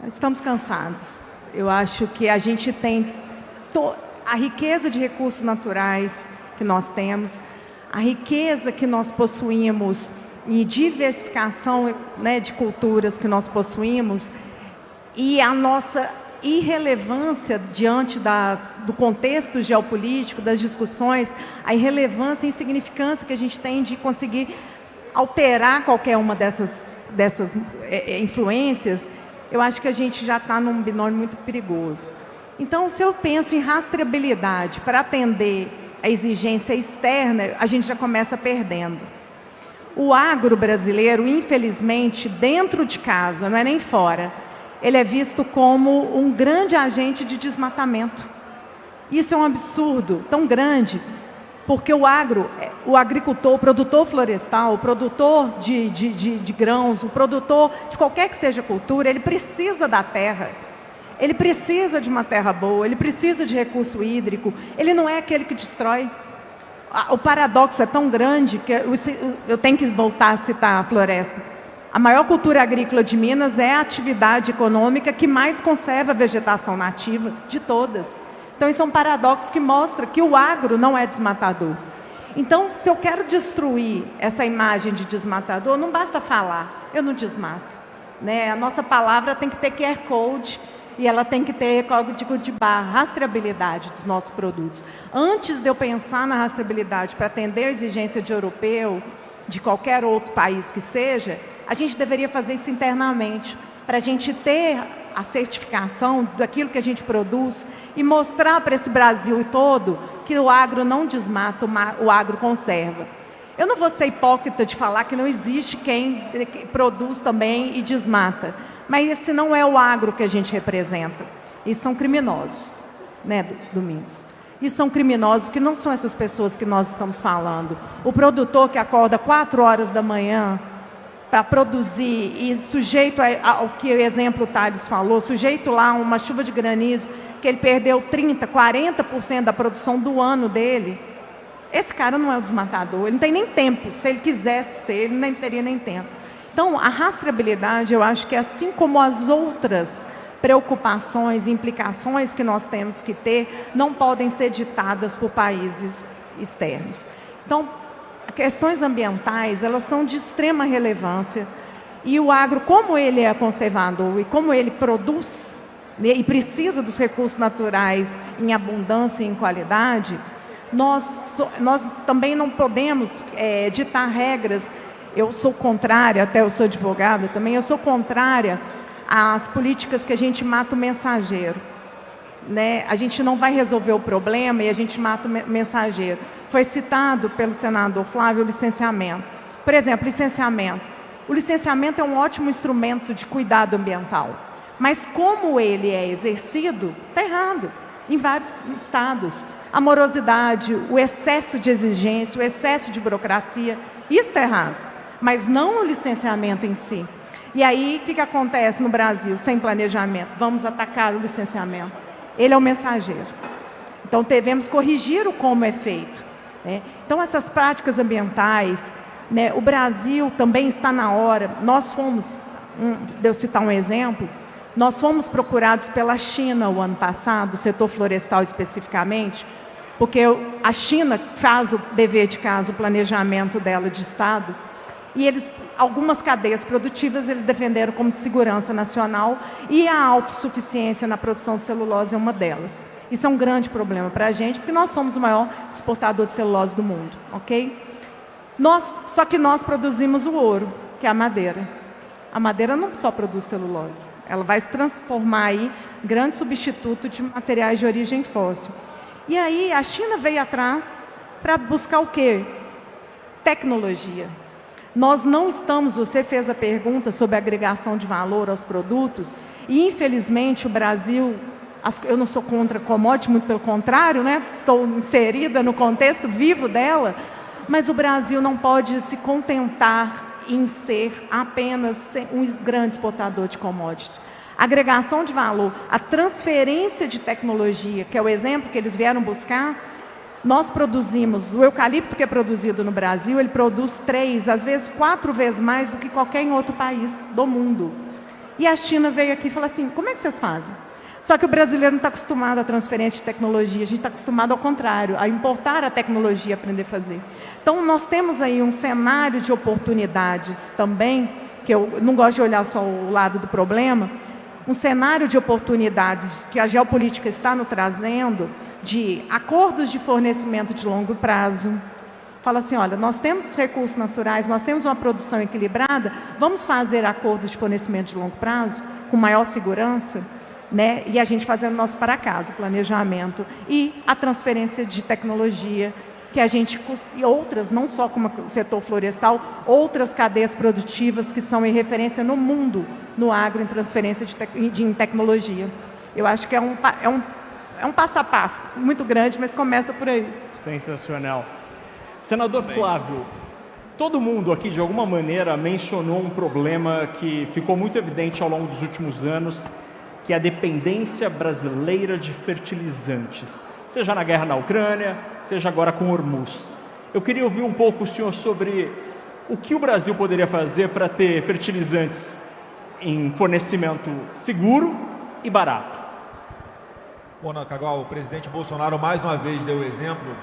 Nós estamos cansados. Eu acho que a gente tem a riqueza de recursos naturais que nós temos, a riqueza que nós possuímos e diversificação, né, de culturas que nós possuímos, e a nossa irrelevância diante do contexto geopolítico, das discussões, a irrelevância e insignificância que a gente tem de conseguir alterar qualquer uma dessas influências. Eu acho que a gente já está num binômio muito perigoso. Então, se eu penso em rastreabilidade para atender a exigência externa, a gente já começa perdendo. O agro brasileiro, infelizmente, dentro de casa, não é nem fora, ele é visto como um grande agente de desmatamento. Isso é um absurdo tão grande, porque o agricultor, o produtor florestal, o produtor de grãos, o produtor de qualquer que seja a cultura, ele precisa da terra, ele precisa de uma terra boa, ele precisa de recurso hídrico, ele não é aquele que destrói. O paradoxo é tão grande que eu tenho que voltar a citar a floresta. A maior cultura agrícola de Minas é a atividade econômica que mais conserva a vegetação nativa de todas. Então, isso é um paradoxo que mostra que o agro não é desmatador. Então, se eu quero destruir essa imagem de desmatador, não basta falar, eu não desmato. né? A nossa palavra tem que ter QR Code e ela tem que ter código de barra, rastreabilidade dos nossos produtos. Antes de eu pensar na rastreabilidade para atender a exigência de europeu, de qualquer outro país que seja, a gente deveria fazer isso internamente, para a gente ter a certificação daquilo que a gente produz e mostrar para esse Brasil todo que o agro não desmata, o agro conserva. Eu não vou ser hipócrita de falar que não existe quem produz também e desmata, mas esse não é o agro que a gente representa. E são criminosos, né, Domingos? E são criminosos que não são essas pessoas que nós estamos falando. O produtor que acorda 4 horas da manhã para produzir e sujeito ao que o exemplo Thales falou, sujeito lá a uma chuva de granizo, que ele perdeu 30%, 40% da produção do ano dele, esse cara não é o desmatador, ele não tem nem tempo. Se ele quisesse ser, ele nem teria nem tempo. Então, a rastreabilidade, eu acho que assim como as outras preocupações e implicações que nós temos que ter, não podem ser ditadas por países externos. Então, questões ambientais, elas são de extrema relevância e o agro, como ele é conservador e como ele produz, né, e precisa dos recursos naturais em abundância e em qualidade, nós também não podemos ditar regras. Eu sou contrária, até eu sou advogada também, eu sou contrária às políticas que a gente mata o mensageiro, né? A gente não vai resolver o problema e a gente mata o mensageiro. Foi citado pelo senador Flávio o licenciamento. Por exemplo, licenciamento. O licenciamento é um ótimo instrumento de cuidado ambiental, mas como ele é exercido, está errado em vários estados. A morosidade, o excesso de exigência, o excesso de burocracia, isso está errado, mas não o licenciamento em si. E aí, o que acontece no Brasil sem planejamento? Vamos atacar o licenciamento. Ele é o mensageiro. Então, devemos corrigir o como é feito, né? Então, essas práticas ambientais, né, o Brasil também está na hora. Nós fomos, de eu citar um exemplo, nós fomos procurados pela China o ano passado, o setor florestal especificamente, porque a China faz o dever de casa, o planejamento dela de Estado, e algumas cadeias produtivas eles defenderam como de segurança nacional, e a autossuficiência na produção de celulose é uma delas. Isso é um grande problema para a gente, porque nós somos o maior exportador de celulose do mundo, ok? Só que nós produzimos o ouro, que é a madeira. A madeira não só produz celulose, ela vai se transformar aí em grande substituto de materiais de origem fóssil. E aí a China veio atrás para buscar o quê? Tecnologia. Nós não estamos, você fez a pergunta sobre a agregação de valor aos produtos, e infelizmente o Brasil, eu não sou contra a commodity, muito pelo contrário, né? Estou inserida no contexto vivo dela, mas o Brasil não pode se contentar em ser apenas um grande exportador de commodities. A agregação de valor, a transferência de tecnologia, que é o exemplo que eles vieram buscar, nós produzimos, o eucalipto que é produzido no Brasil, ele produz 3, às vezes 4 vezes mais do que qualquer outro país do mundo. E a China veio aqui e falou assim, como é que vocês fazem? Só que o brasileiro não está acostumado à transferência de tecnologia, a gente está acostumado ao contrário, a importar a tecnologia, aprender a fazer. Então, nós temos aí um cenário de oportunidades também, que eu não gosto de olhar só o lado do problema, um cenário de oportunidades que a geopolítica está nos trazendo, de acordos de fornecimento de longo prazo. Fala assim, olha, nós temos recursos naturais, nós temos uma produção equilibrada, vamos fazer acordos de fornecimento de longo prazo, com maior segurança, né? E a gente fazendo nosso para casa, o planejamento e a transferência de tecnologia, que a gente, e outras, não só como o setor florestal, outras cadeias produtivas que são em referência no mundo, no agro, em transferência de tecnologia. Eu acho que é um passo a passo, muito grande, mas começa por aí. Sensacional. Senador Flávio, todo mundo aqui, de alguma maneira, mencionou um problema que ficou muito evidente ao longo dos últimos anos, que é a dependência brasileira de fertilizantes, seja na guerra na Ucrânia, seja agora com Hormuz. Eu queria ouvir um pouco o senhor sobre o que o Brasil poderia fazer para ter fertilizantes em fornecimento seguro e barato. Bom, Nakagawa, o presidente Bolsonaro mais uma vez deu o exemplo.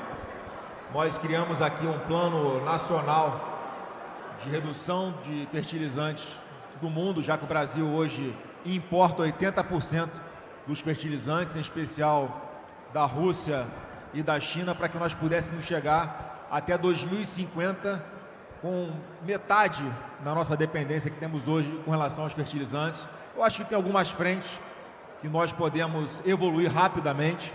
Nós criamos aqui um plano nacional de redução de fertilizantes do mundo, já que o Brasil hoje importa 80% dos fertilizantes, em especial da Rússia e da China, para que nós pudéssemos chegar até 2050 com metade da nossa dependência que temos hoje com relação aos fertilizantes. Eu acho que tem algumas frentes que nós podemos evoluir rapidamente.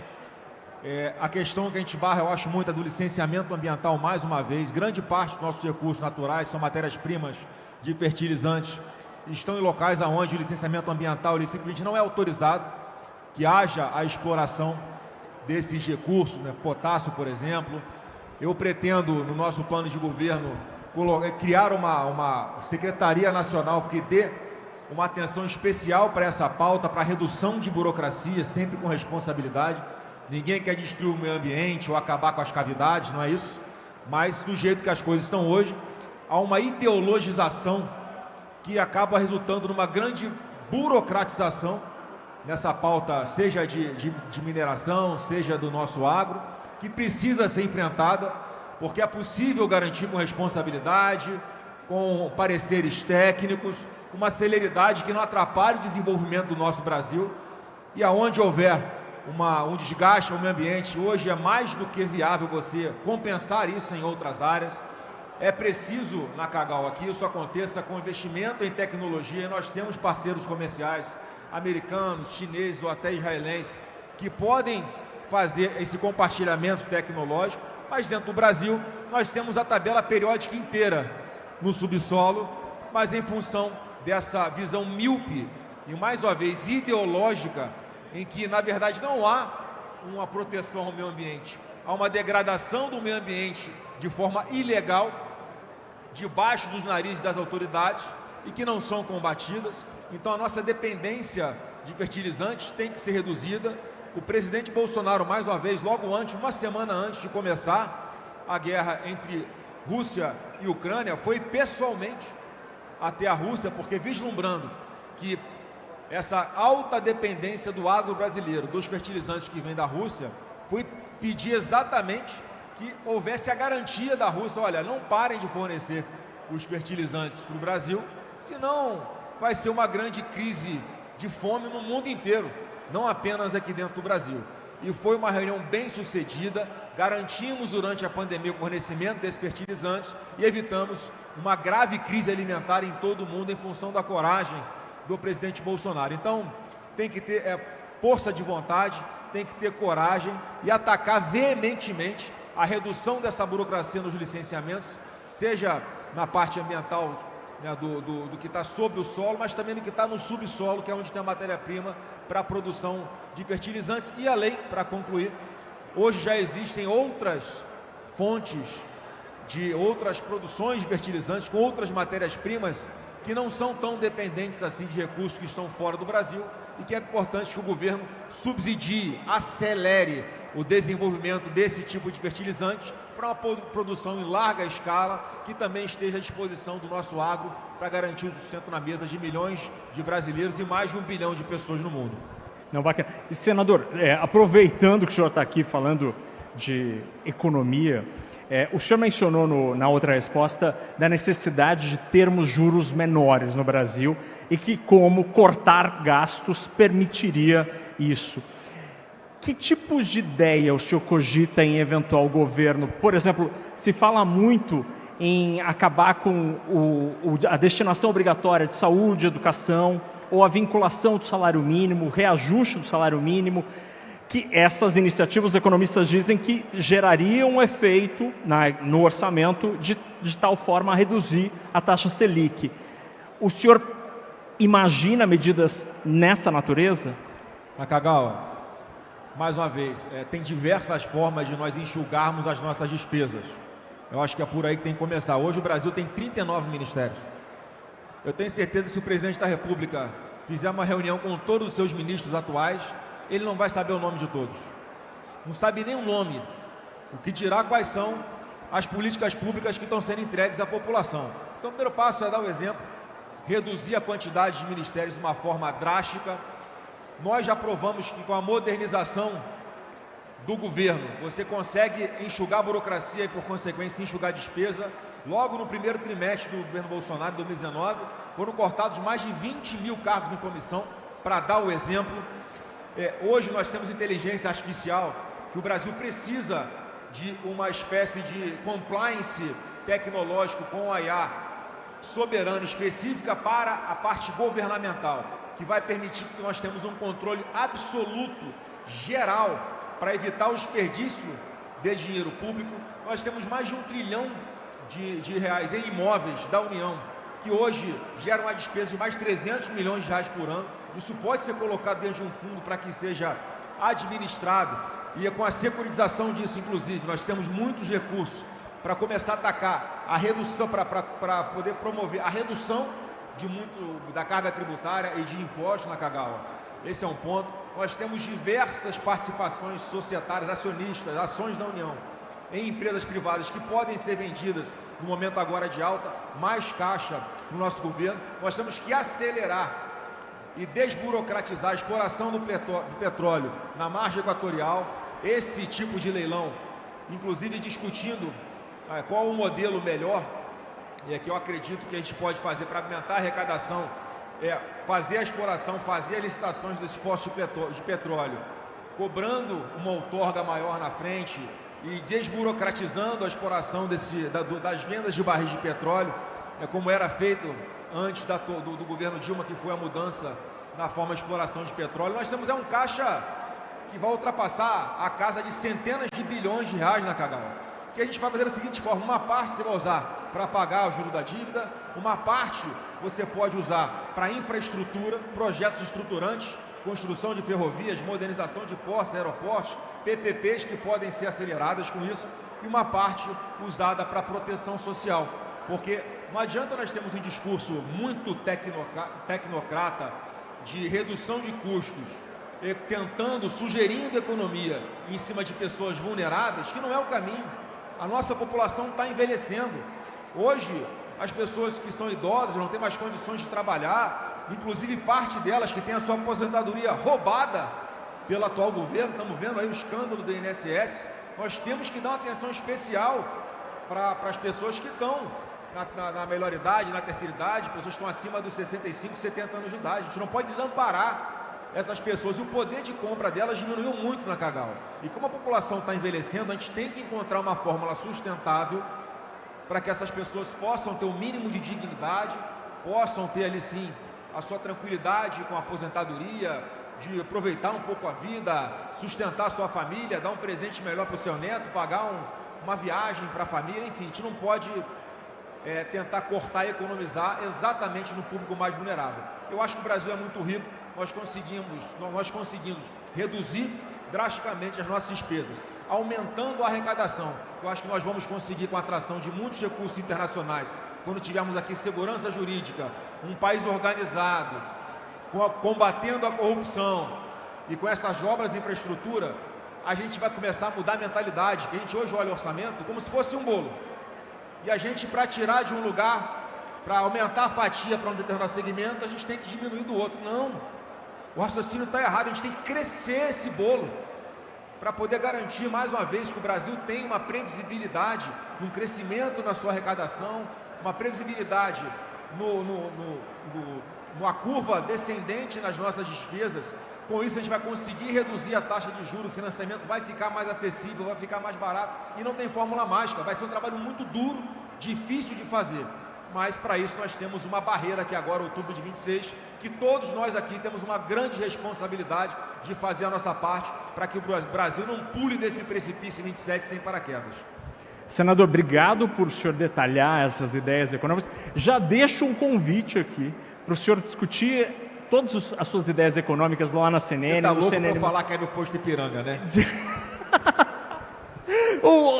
A questão que a gente barra, eu acho muito, é do licenciamento ambiental, mais uma vez. Grande parte dos nossos recursos naturais são matérias-primas de fertilizantes, estão em locais onde o licenciamento ambiental ele simplesmente não é autorizado, que haja a exploração desses recursos, né? Potássio, por exemplo. Eu pretendo, no nosso plano de governo, criar uma Secretaria Nacional que dê uma atenção especial para essa pauta, para a redução de burocracia, sempre com responsabilidade. Ninguém quer destruir o meio ambiente ou acabar com as cavidades, não é isso? Mas do jeito que as coisas estão hoje, há uma ideologização que acaba resultando numa grande burocratização nessa pauta, seja de mineração, seja do nosso agro, que precisa ser enfrentada, porque é possível garantir com responsabilidade, com pareceres técnicos, uma celeridade que não atrapalhe o desenvolvimento do nosso Brasil, e aonde houver um desgaste ao meio ambiente, hoje é mais do que viável você compensar isso em outras áreas. É preciso, na Cagal, que isso aconteça com investimento em tecnologia, e nós temos parceiros comerciais americanos, chineses ou até israelenses que podem fazer esse compartilhamento tecnológico, mas dentro do Brasil nós temos a tabela periódica inteira no subsolo, mas em função dessa visão míope e, mais uma vez, ideológica, em que, na verdade, não há uma proteção ao meio ambiente, há uma degradação do meio ambiente de forma ilegal, debaixo dos narizes das autoridades, e que não são combatidas. Então a nossa dependência de fertilizantes tem que ser reduzida. O presidente Bolsonaro, mais uma vez, logo antes, uma semana antes de começar a guerra entre Rússia e Ucrânia, foi pessoalmente até a Rússia, porque vislumbrando que essa alta dependência do agro brasileiro, dos fertilizantes que vêm da Rússia, foi pedir exatamente que houvesse a garantia da Rússia: olha, não parem de fornecer os fertilizantes para o Brasil, senão vai ser uma grande crise de fome no mundo inteiro, não apenas aqui dentro do Brasil. E foi uma reunião bem sucedida, garantimos durante a pandemia o fornecimento desses fertilizantes e evitamos uma grave crise alimentar em todo o mundo em função da coragem do presidente Bolsonaro. Então, tem que ter força de vontade, tem que ter coragem e atacar veementemente a redução dessa burocracia nos licenciamentos, seja na parte ambiental, né, do que está sob o solo, mas também do que está no subsolo, que é onde tem a matéria-prima para a produção de fertilizantes. E além, para concluir, hoje já existem outras fontes de outras produções de fertilizantes com outras matérias-primas que não são tão dependentes assim de recursos que estão fora do Brasil, e que é importante que o governo subsidie, acelere o desenvolvimento desse tipo de fertilizante para uma produção em larga escala, que também esteja à disposição do nosso agro para garantir o sustento na mesa de milhões de brasileiros e mais de 1 bilhão de pessoas no mundo. Não, bacana. E, senador, aproveitando que o senhor está aqui falando de economia, o senhor mencionou na outra resposta da necessidade de termos juros menores no Brasil e que como cortar gastos permitiria isso. Que tipos de ideia o senhor cogita em eventual governo? Por exemplo, se fala muito em acabar com a destinação obrigatória de saúde, educação, ou a vinculação do salário mínimo, o reajuste do salário mínimo, que essas iniciativas, os economistas dizem que gerariam um efeito no orçamento de tal forma a reduzir a taxa Selic. O senhor imagina medidas nessa natureza? Nakagawa, mais uma vez, tem diversas formas de nós enxugarmos as nossas despesas. Eu acho que é por aí que tem que começar. Hoje o Brasil tem 39 ministérios. Eu tenho certeza que se o presidente da República fizer uma reunião com todos os seus ministros atuais, ele não vai saber o nome de todos. Não sabe nem o nome. O que dirá quais são as políticas públicas que estão sendo entregues à população. Então o primeiro passo é dar o exemplo, reduzir a quantidade de ministérios de uma forma drástica. Nós já provamos que com a modernização do governo, você consegue enxugar a burocracia e, por consequência, enxugar a despesa. Logo no primeiro trimestre do governo Bolsonaro, 2019, foram cortados mais de 20 mil cargos em comissão, para dar o exemplo. Hoje nós temos inteligência artificial, que o Brasil precisa de uma espécie de compliance tecnológico com a IA soberana específica para a parte governamental, que vai permitir que nós tenhamos um controle absoluto, geral, para evitar o desperdício de dinheiro público. Nós temos mais de 1 trilhão de reais em imóveis da União, que hoje geram uma despesa de mais de 300 milhões de reais por ano. Isso pode ser colocado dentro de um fundo para que seja administrado, e com a securitização disso, inclusive, nós temos muitos recursos para começar a atacar a redução, para poder promover a redução de da carga tributária e de impostos na Kagawa. Esse é um ponto. Nós temos diversas participações societárias, acionistas, ações da União, em empresas privadas que podem ser vendidas no momento agora de alta, mais caixa no nosso governo. Nós temos que acelerar e desburocratizar a exploração do petróleo na margem equatorial. Esse tipo de leilão, inclusive discutindo qual o modelo melhor, e aqui eu acredito que a gente pode fazer para aumentar a arrecadação, fazer a exploração, fazer as licitações desses postos de petróleo, cobrando uma outorga maior na frente e desburocratizando a exploração das vendas de barris de petróleo, como era feito antes do governo Dilma, que foi a mudança na forma de exploração de petróleo. Nós temos um caixa que vai ultrapassar a casa de centenas de bilhões de reais na Kagawa, que a gente vai fazer da seguinte forma: uma parte você vai usar para pagar o juro da dívida, uma parte você pode usar para infraestrutura, projetos estruturantes, construção de ferrovias, modernização de portos, aeroportos, PPPs que podem ser aceleradas com isso, e uma parte usada para proteção social, porque não adianta nós termos um discurso muito tecnocrata de redução de custos, sugerindo economia em cima de pessoas vulneráveis, que não é o caminho. A nossa população está envelhecendo. Hoje, as pessoas que são idosas não têm mais condições de trabalhar, inclusive parte delas que tem a sua aposentadoria roubada pelo atual governo. Estamos vendo aí o escândalo do INSS. Nós temos que dar uma atenção especial para as pessoas que estão na melhor idade, na terceira idade, pessoas que estão acima dos 65, 70 anos de idade. A gente não pode desamparar essas pessoas, e o poder de compra delas diminuiu muito na Kagawa. E como a população está envelhecendo, a gente tem que encontrar uma fórmula sustentável para que essas pessoas possam ter o mínimo de dignidade, possam ter ali sim a sua tranquilidade com a aposentadoria, de aproveitar um pouco a vida, sustentar a sua família, dar um presente melhor para o seu neto, pagar uma viagem para a família. Enfim, a gente não pode tentar cortar e economizar exatamente no público mais vulnerável. Eu acho que o Brasil é muito rico. Nós conseguimos reduzir drasticamente as nossas despesas, aumentando a arrecadação. Eu acho que nós vamos conseguir com a atração de muitos recursos internacionais, quando tivermos aqui segurança jurídica, um país organizado, combatendo a corrupção, e com essas obras de infraestrutura, a gente vai começar a mudar a mentalidade, que a gente hoje olha o orçamento como se fosse um bolo. E a gente, para tirar de um lugar, para aumentar a fatia para um determinado segmento, a gente tem que diminuir do outro. Não, o raciocínio está errado. A gente tem que crescer esse bolo para poder garantir, mais uma vez, que o Brasil tem uma previsibilidade, um crescimento na sua arrecadação, uma previsibilidade numa curva descendente nas nossas despesas. Com isso a gente vai conseguir reduzir a taxa de juros, o financiamento vai ficar mais acessível, vai ficar mais barato, e não tem fórmula mágica. Vai ser um trabalho muito duro, difícil de fazer, mas para isso nós temos uma barreira que agora, outubro de 26, que todos nós aqui temos uma grande responsabilidade de fazer a nossa parte para que o Brasil não pule desse precipício em 27 sem paraquedas. Senador, obrigado por o senhor detalhar essas ideias econômicas. Já deixo um convite aqui para o senhor discutir todas as suas ideias econômicas lá na CNN. Você tá louco CNN... para falar que é no posto de Ipiranga, né?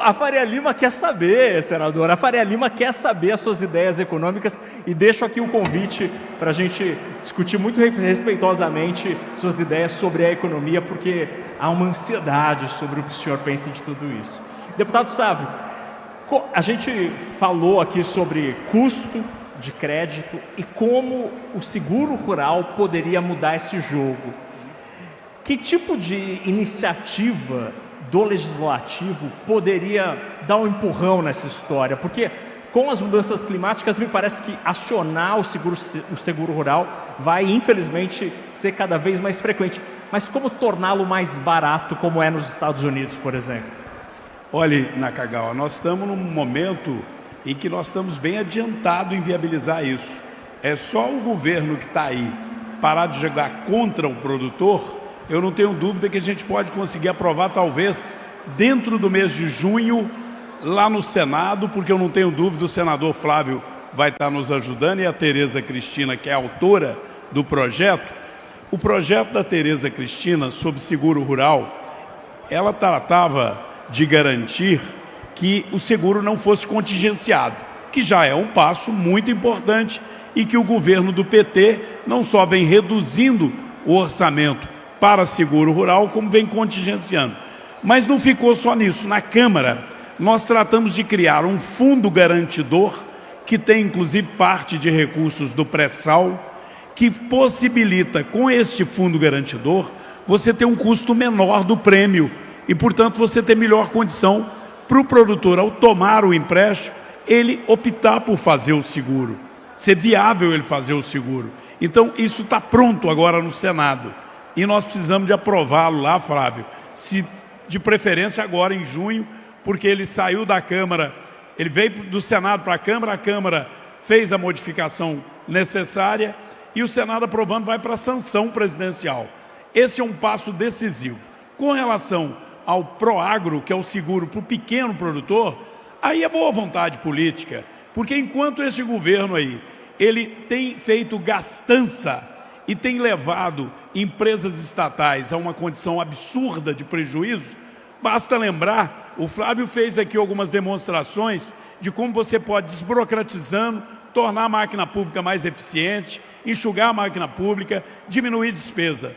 A Faria Lima quer saber, senador. A Faria Lima quer saber as suas ideias econômicas, e deixo aqui um convite para a gente discutir muito respeitosamente suas ideias sobre a economia, porque há uma ansiedade sobre o que o senhor pensa de tudo isso. Deputado Sávio, a gente falou aqui sobre custo de crédito e como o seguro rural poderia mudar esse jogo. Que tipo de iniciativa do Legislativo poderia dar um empurrão nessa história? Porque com as mudanças climáticas, me parece que acionar o seguro rural vai, infelizmente, ser cada vez mais frequente. Mas como torná-lo mais barato, como é nos Estados Unidos, por exemplo? Olhe, Nakagawa, nós estamos num momento em que nós estamos bem adiantados em viabilizar isso. É só o governo que está aí parar de jogar contra o produtor. Eu não tenho dúvida que a gente pode conseguir aprovar, talvez, dentro do mês de junho, lá no Senado, porque eu não tenho dúvida, o senador Flávio vai estar nos ajudando, e a Tereza Cristina, que é a autora do projeto. O projeto da Tereza Cristina sobre seguro rural, ela tratava de garantir que o seguro não fosse contingenciado, que já é um passo muito importante e que o governo do PT não só vem reduzindo o orçamento para seguro rural, como vem contingenciando. Mas não ficou só nisso. Na Câmara, nós tratamos de criar um fundo garantidor, que tem inclusive parte de recursos do pré-sal, que possibilita, com este fundo garantidor, você ter um custo menor do prêmio e, portanto, você ter melhor condição para o produtor, ao tomar o empréstimo, ele optar por fazer o seguro, ser viável ele fazer o seguro. Então, isso está pronto agora no Senado e nós precisamos de aprová-lo lá, Flávio, de preferência agora em junho, porque ele saiu da Câmara, ele veio do Senado para a Câmara fez a modificação necessária e o Senado aprovando vai para a sanção presidencial. Esse é um passo decisivo. Com relação ao Proagro, que é o seguro para o pequeno produtor, aí é boa vontade política, porque enquanto esse governo aí, ele tem feito gastança e tem levado empresas estatais a uma condição absurda de prejuízo, basta lembrar, o Flávio fez aqui algumas demonstrações de como você pode, desburocratizando, tornar a máquina pública mais eficiente, enxugar a máquina pública, diminuir despesa.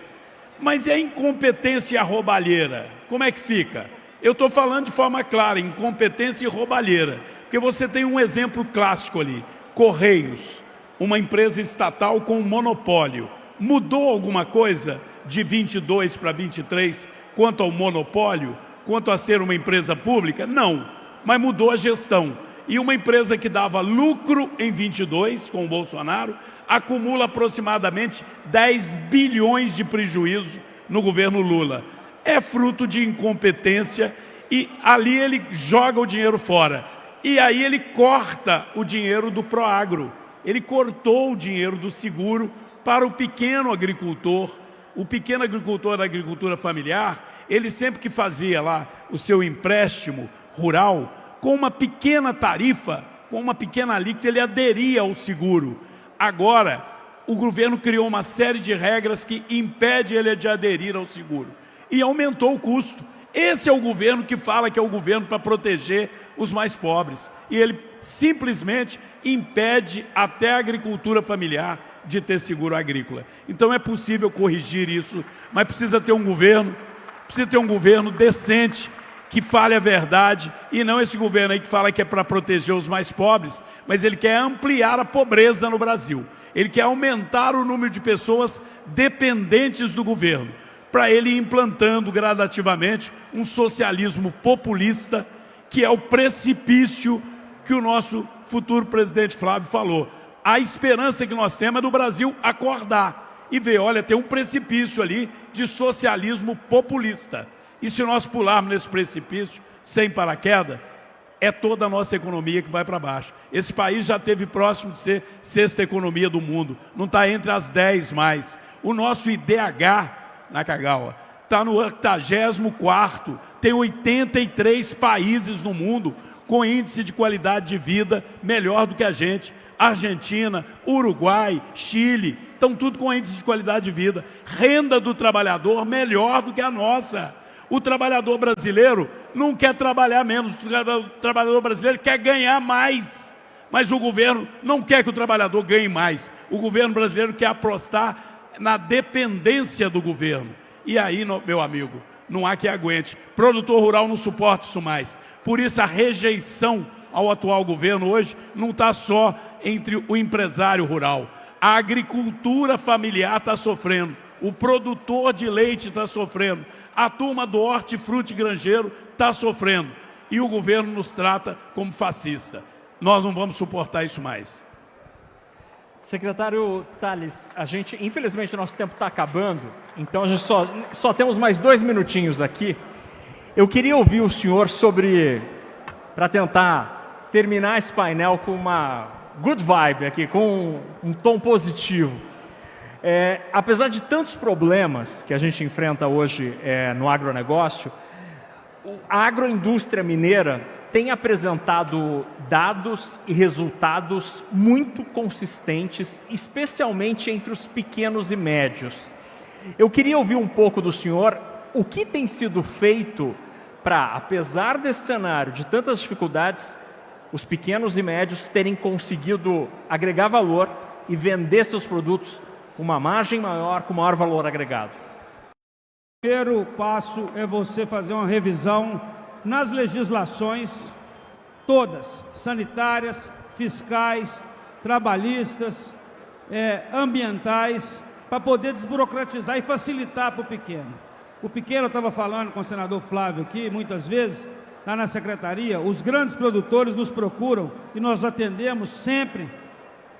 Mas e a incompetência e a roubalheira? Como é que fica? Eu estou falando de forma clara, incompetência e roubalheira, porque você tem um exemplo clássico ali, Correios, uma empresa estatal com um monopólio. Mudou alguma coisa de 22 para 23 quanto ao monopólio, quanto a ser uma empresa pública? Não, mas mudou a gestão. E uma empresa que dava lucro em 22, com o Bolsonaro, acumula aproximadamente 10 bilhões de prejuízo no governo Lula. É fruto de incompetência e ali ele joga o dinheiro fora. E aí ele corta o dinheiro do Proagro. Ele cortou o dinheiro do seguro para o pequeno agricultor. O pequeno agricultor da agricultura familiar, ele sempre que fazia lá o seu empréstimo rural, com uma pequena tarifa, com uma pequena alíquota, ele aderia ao seguro. Agora, o governo criou uma série de regras que impede ele de aderir ao seguro. E aumentou o custo. Esse é o governo que fala que é o governo para proteger os mais pobres. E ele simplesmente impede até a agricultura familiar de ter seguro agrícola. Então é possível corrigir isso, mas precisa ter um governo decente, que fale a verdade, e não esse governo aí que fala que é para proteger os mais pobres, mas ele quer ampliar a pobreza no Brasil. Ele quer aumentar o número de pessoas dependentes do governo, para ele ir implantando gradativamente um socialismo populista, que é o precipício que o nosso futuro presidente Flávio falou. A esperança que nós temos é do Brasil acordar e ver, olha, tem um precipício ali de socialismo populista. E se nós pularmos nesse precipício, sem paraquedas, é toda a nossa economia que vai para baixo. Esse país já esteve próximo de ser sexta economia do mundo, não está entre as 10 mais. O nosso IDH, Nakagawa, está no 84º, tem 83 países no mundo com índice de qualidade de vida melhor do que a gente. Argentina, Uruguai, Chile, estão tudo com índice de qualidade de vida. Renda do trabalhador melhor do que a nossa. O trabalhador brasileiro não quer trabalhar menos, o trabalhador brasileiro quer ganhar mais. Mas o governo não quer que o trabalhador ganhe mais. O governo brasileiro quer apostar na dependência do governo. E aí, meu amigo, não há que aguente. Produtor rural não suporta isso mais. Por isso a rejeição ao atual governo hoje não está só entre o empresário rural. A agricultura familiar está sofrendo. O produtor de leite está sofrendo. A turma do hortifruti granjeiro está sofrendo. E o governo nos trata como fascista. nós não vamos suportar isso mais. Secretário Tales, infelizmente, nosso tempo está acabando, então a gente só temos mais 2 minutinhos aqui. Eu queria ouvir o senhor para tentar terminar esse painel com uma good vibe aqui, com um tom positivo. Apesar de tantos problemas que a gente enfrenta hoje no agronegócio, a agroindústria mineira tem apresentado dados e resultados muito consistentes, especialmente entre os pequenos e médios. Eu queria ouvir um pouco do senhor o que tem sido feito para, apesar desse cenário de tantas dificuldades, os pequenos e médios terem conseguido agregar valor e vender seus produtos com uma margem maior, com maior valor agregado. O primeiro passo é você fazer uma revisão nas legislações todas, sanitárias, fiscais, trabalhistas, ambientais, para poder desburocratizar e facilitar para o pequeno. O pequeno, eu estava falando com o senador Flávio aqui, muitas vezes, lá na secretaria, os grandes produtores nos procuram e nós atendemos sempre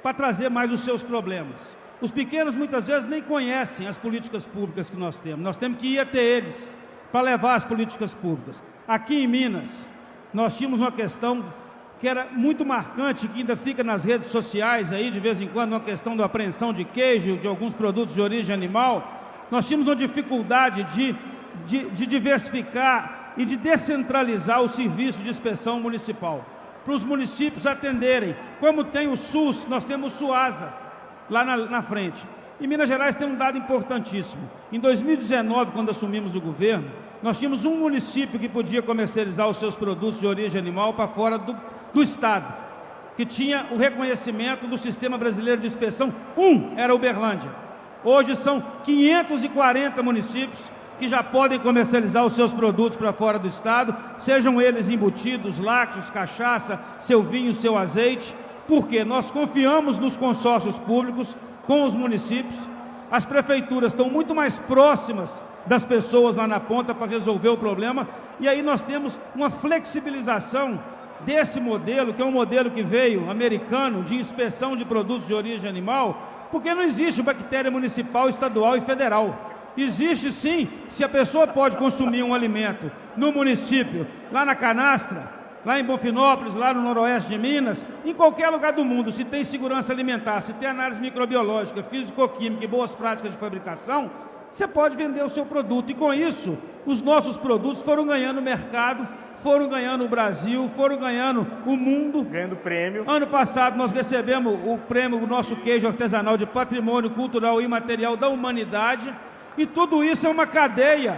para trazer mais os seus problemas. Os pequenos, muitas vezes, nem conhecem as políticas públicas que nós temos que ir até eles para levar as políticas públicas. Aqui em Minas, nós tínhamos uma questão que era muito marcante, que ainda fica nas redes sociais aí, de vez em quando, uma questão da apreensão de queijo, de alguns produtos de origem animal. Nós tínhamos uma dificuldade de diversificar e de descentralizar o serviço de inspeção municipal, para os municípios atenderem. Como tem o SUS, nós temos o SUASA lá na frente. E Minas Gerais tem um dado importantíssimo. Em 2019, quando assumimos o governo, nós tínhamos um município que podia comercializar os seus produtos de origem animal para fora do Estado, que tinha o reconhecimento do Sistema Brasileiro de Inspeção. Era Uberlândia. Hoje são 540 municípios que já podem comercializar os seus produtos para fora do Estado, sejam eles embutidos, lácteos, cachaça, seu vinho, seu azeite, porque nós confiamos nos consórcios públicos com os municípios. As prefeituras estão muito mais próximas das pessoas lá na ponta para resolver o problema, e aí nós temos uma flexibilização desse modelo, que é um modelo que veio americano, de inspeção de produtos de origem animal, porque não existe bactéria municipal, estadual e federal. Existe sim, se a pessoa pode consumir um alimento no município, lá na Canastra, lá em Bonfinópolis, lá no noroeste de Minas, em qualquer lugar do mundo, se tem segurança alimentar, se tem análise microbiológica, físico-química e boas práticas de fabricação, você pode vender o seu produto. E com isso, os nossos produtos foram ganhando mercado, foram ganhando o Brasil, foram ganhando o mundo. Ganhando prêmio. Ano passado nós recebemos o prêmio, o nosso queijo artesanal de patrimônio cultural e imaterial da humanidade. E tudo isso é uma cadeia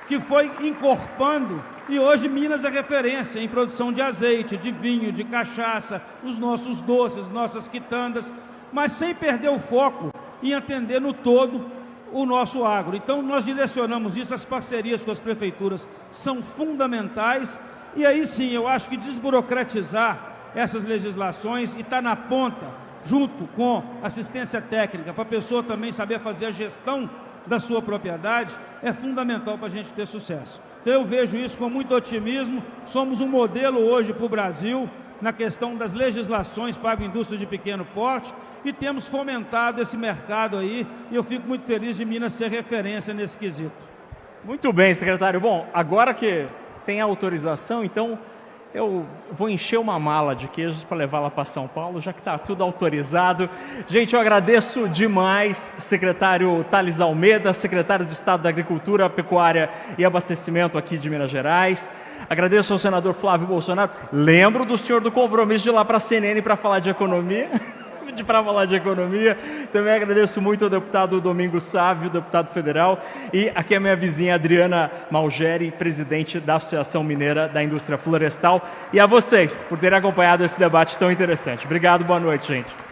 que foi encorpando, e hoje Minas é referência em produção de azeite, de vinho, de cachaça, os nossos doces, nossas quitandas, mas sem perder o foco em atender no todo o nosso agro. Então nós direcionamos isso, as parcerias com as prefeituras são fundamentais, e aí sim eu acho que desburocratizar essas legislações e estar na ponta, junto com assistência técnica, para a pessoa também saber fazer a gestão da sua propriedade, é fundamental para a gente ter sucesso. Então eu vejo isso com muito otimismo. Somos um modelo hoje para o Brasil na questão das legislações para a agroindústria de pequeno porte, e temos fomentado esse mercado aí, e eu fico muito feliz de Minas ser referência nesse quesito. Muito bem, secretário. Bom, agora que tem a autorização, então eu vou encher uma mala de queijos para levar lá para São Paulo, já que está tudo autorizado. Gente, eu agradeço demais, secretário Tales Almeida, secretário de Estado da Agricultura, Pecuária e Abastecimento aqui de Minas Gerais. Agradeço ao senador Flávio Bolsonaro. Lembro do senhor do compromisso de ir lá para a CNN para falar de economia. Também agradeço muito ao deputado Domingos Sávio, deputado federal, e aqui a minha vizinha Adriana Malgeri, presidente da Associação Mineira da Indústria Florestal, e a vocês por terem acompanhado esse debate tão interessante. Obrigado, boa noite, gente.